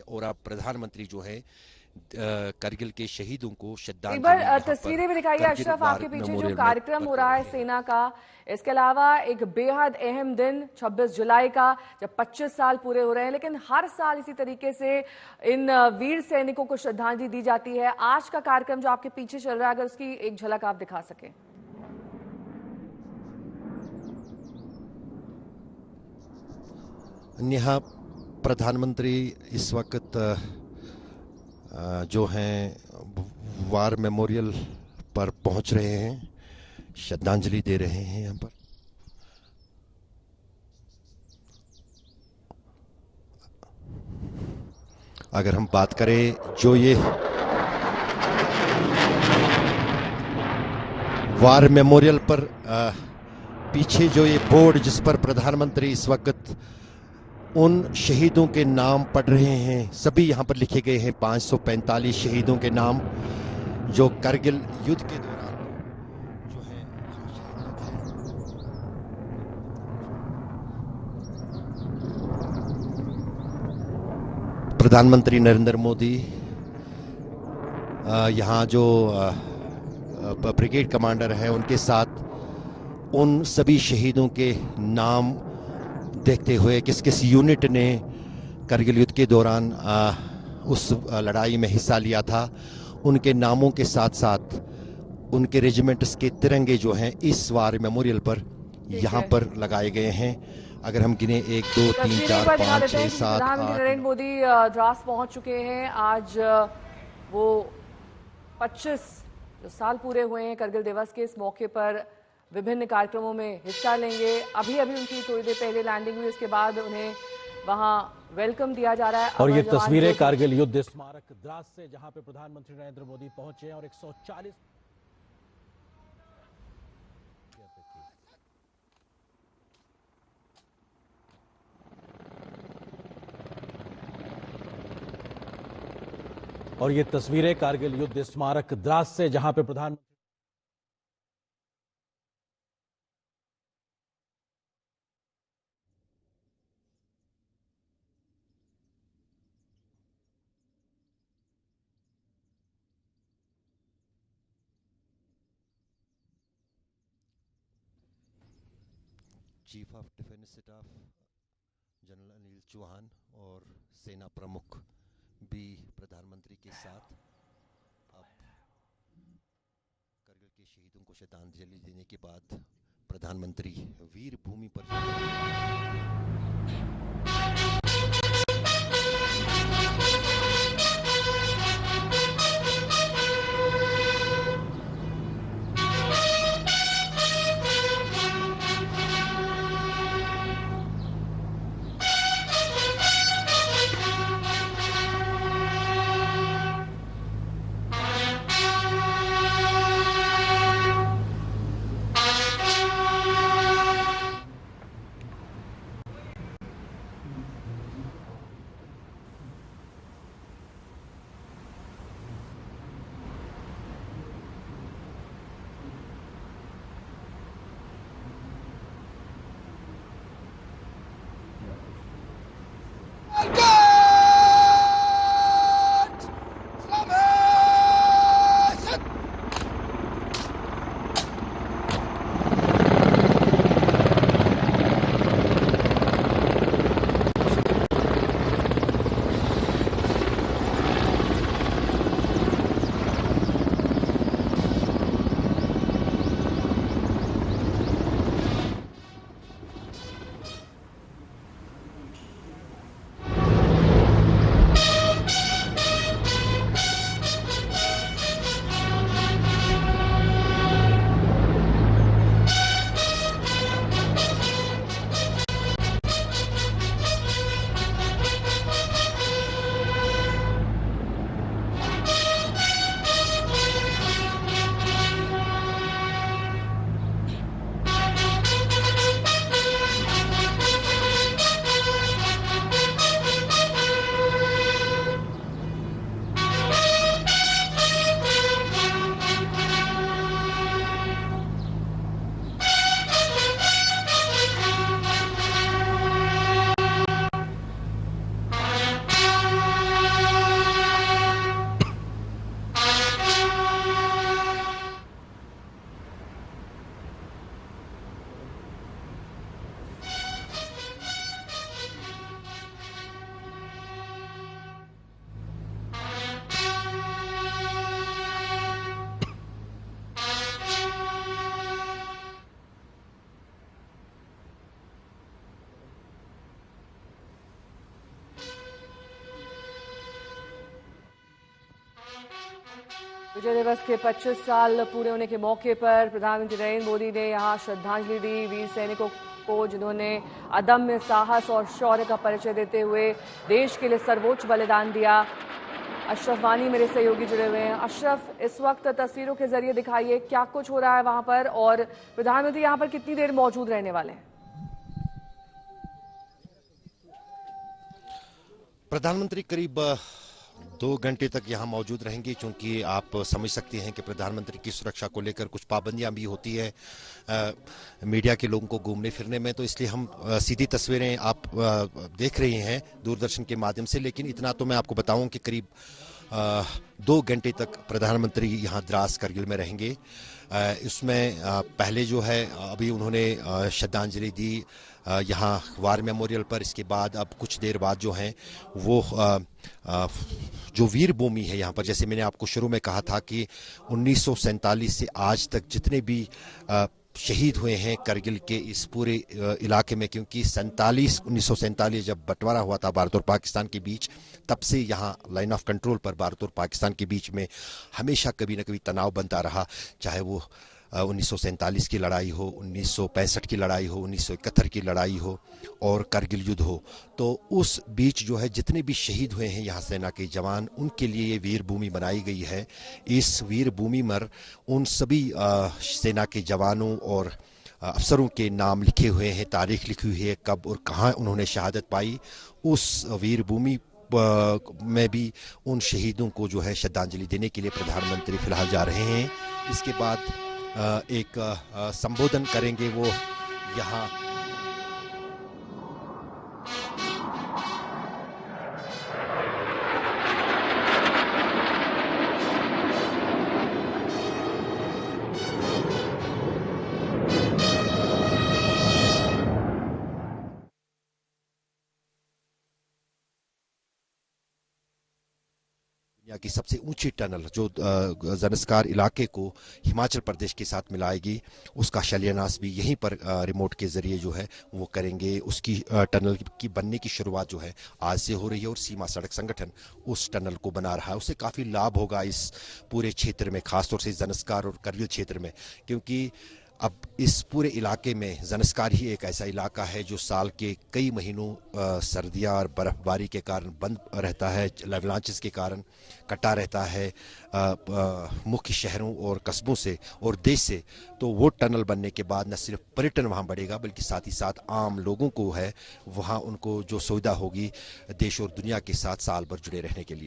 और अब प्रधानमंत्री जो है करगिल के शहीदों को एक श्रद्धांजलि बार तस्वीरें भी दिखाइए अशरफ, आपके पीछे जो कार्यक्रम हो रहा है सेना का। इसके अलावा एक बेहद अहम दिन 26 जुलाई का, जब 25 साल पूरे हो रहे हैं, लेकिन हर साल इसी तरीके से इन वीर सैनिकों को श्रद्धांजलि दी जाती है। आज का कार्यक्रम जो आपके पीछे चल रहा है, अगर उसकी एक झलक आप दिखा सकें। नेहा, प्रधानमंत्री इस वक्त जो हैं वार मेमोरियल पर पहुंच रहे हैं, श्रद्धांजलि दे रहे हैं यहाँ पर। अगर हम बात करें जो ये वार मेमोरियल पर पीछे जो ये बोर्ड जिस पर प्रधानमंत्री इस वक्त उन शहीदों के नाम पढ़ रहे हैं, सभी यहाँ पर लिखे गए हैं 545 शहीदों के नाम जो करगिल युद्ध के दौरान जो है प्रधानमंत्री नरेंद्र मोदी यहाँ जो ब्रिगेड कमांडर हैं उनके साथ उन सभी शहीदों के नाम देखते हुए किस किस यूनिट ने करगिल युद्ध के दौरान उस लड़ाई में हिस्सा लिया था, उनके नामों के साथ साथ उनके रेजिमेंट्स के तिरंगे जो हैं इस वार मेमोरियल पर यहाँ पर लगाए गए हैं। अगर हम गिने 1 2 3 4 5 6 7 प्रधानमंत्री नरेंद्र मोदी द्रास पहुंच चुके हैं। आज वो 25 साल पूरे हुए हैं करगिल दिवस के, इस मौके पर विभिन्न कार्यक्रमों में हिस्सा लेंगे। अभी उनकी थोड़ी देर पहले लैंडिंग हुई, उसके बाद उन्हें वहां वेलकम दिया जा रहा है। और ये तस्वीरें कारगिल युद्ध स्मारक द्रास से, जहां पे प्रधानमंत्री नरेंद्र मोदी पहुंचे और 140 और ये तस्वीरें कारगिल युद्ध स्मारक द्रास से, जहां पे प्रधानमंत्री chief of defence staff general Anil Chauhan और सेना प्रमुख भी प्रधानमंत्री के साथ अब करगिल के शहीदों को श्रद्धांजलि देने के बाद प्रधानमंत्री वीर भूमि पर विजय दिवस के 25 साल पूरे होने के मौके पर प्रधानमंत्री नरेंद्र मोदी ने यहां श्रद्धांजलि दी वीर सैनिकों को, जिन्होंने अदम्य साहस और शौर्य का परिचय देते हुए देश के लिए सर्वोच्च बलिदान दिया। अशरफ वानी मेरे सहयोगी जुड़े हुए हैं। अशरफ, इस वक्त तस्वीरों के जरिए दिखाइए क्या कुछ हो रहा है वहां पर, और प्रधानमंत्री यहां पर कितनी देर मौजूद रहने वाले हैं? प्रधानमंत्री करीब 2 घंटे तक यहाँ मौजूद रहेंगे, क्योंकि आप समझ सकते हैं कि प्रधानमंत्री की सुरक्षा को लेकर कुछ पाबंदियां भी होती है मीडिया के लोगों को घूमने फिरने में, तो इसलिए हम सीधी तस्वीरें आप देख रहे हैं दूरदर्शन के माध्यम से। लेकिन इतना तो मैं आपको बताऊं कि करीब 2 घंटे तक प्रधानमंत्री यहाँ द्रास करगिल में रहेंगे। इसमें पहले जो है अभी उन्होंने श्रद्धांजलि दी यहाँ वार मेमोरियल पर। इसके बाद अब कुछ देर बाद जो है वो जो वीर भूमि है यहाँ पर, जैसे मैंने आपको शुरू में कहा था कि 1947 से आज तक जितने भी शहीद हुए हैं करगिल के इस पूरे इलाके में, क्योंकि 1947 जब बंटवारा हुआ था भारत और पाकिस्तान के बीच, तब से यहाँ लाइन ऑफ कंट्रोल पर भारत और पाकिस्तान के बीच में हमेशा कभी न कभी तनाव बनता रहा, चाहे वो 1947 की लड़ाई हो, 1965 की लड़ाई हो, 1971 की लड़ाई हो और करगिल युद्ध हो। तो उस बीच जो है जितने भी शहीद हुए हैं यहाँ सेना के जवान, उनके लिए ये वीर भूमि बनाई गई है। इस वीर भूमि पर उन सभी सेना के जवानों और अफसरों के नाम लिखे हुए हैं, तारीख लिखी हुई है, कब और कहाँ उन्होंने शहादत पाई। उस वीर भूमि में भी उन शहीदों को जो है श्रद्धांजलि देने के लिए प्रधानमंत्री फिलहाल जा रहे हैं। इसके बाद एक संबोधन करेंगे वो यहाँ। दुनिया की सबसे ऊंची टनल जो ज़नस्कार इलाके को हिमाचल प्रदेश के साथ मिलाएगी, उसका शिलान्यास भी यहीं पर रिमोट के जरिए जो है वो करेंगे। उसकी टनल की बनने की शुरुआत जो है आज से हो रही है और सीमा सड़क संगठन उस टनल को बना रहा है। उससे काफ़ी लाभ होगा इस पूरे क्षेत्र में, खासतौर से ज़नस्कार और करगिल क्षेत्र में, क्योंकि अब इस पूरे इलाके में ज़नस्कार ही एक ऐसा इलाका है जो साल के कई महीनों सर्दियाँ और बर्फ़बारी के कारण बंद रहता है, एवलांचेस के कारण कटा रहता है मुख्य शहरों और कस्बों से और देश से। तो वो टनल बनने के बाद न सिर्फ पर्यटन वहाँ बढ़ेगा, बल्कि साथ ही साथ आम लोगों को है वहाँ उनको जो सुविधा होगी देश और दुनिया के साथ साल भर जुड़े रहने के लिए।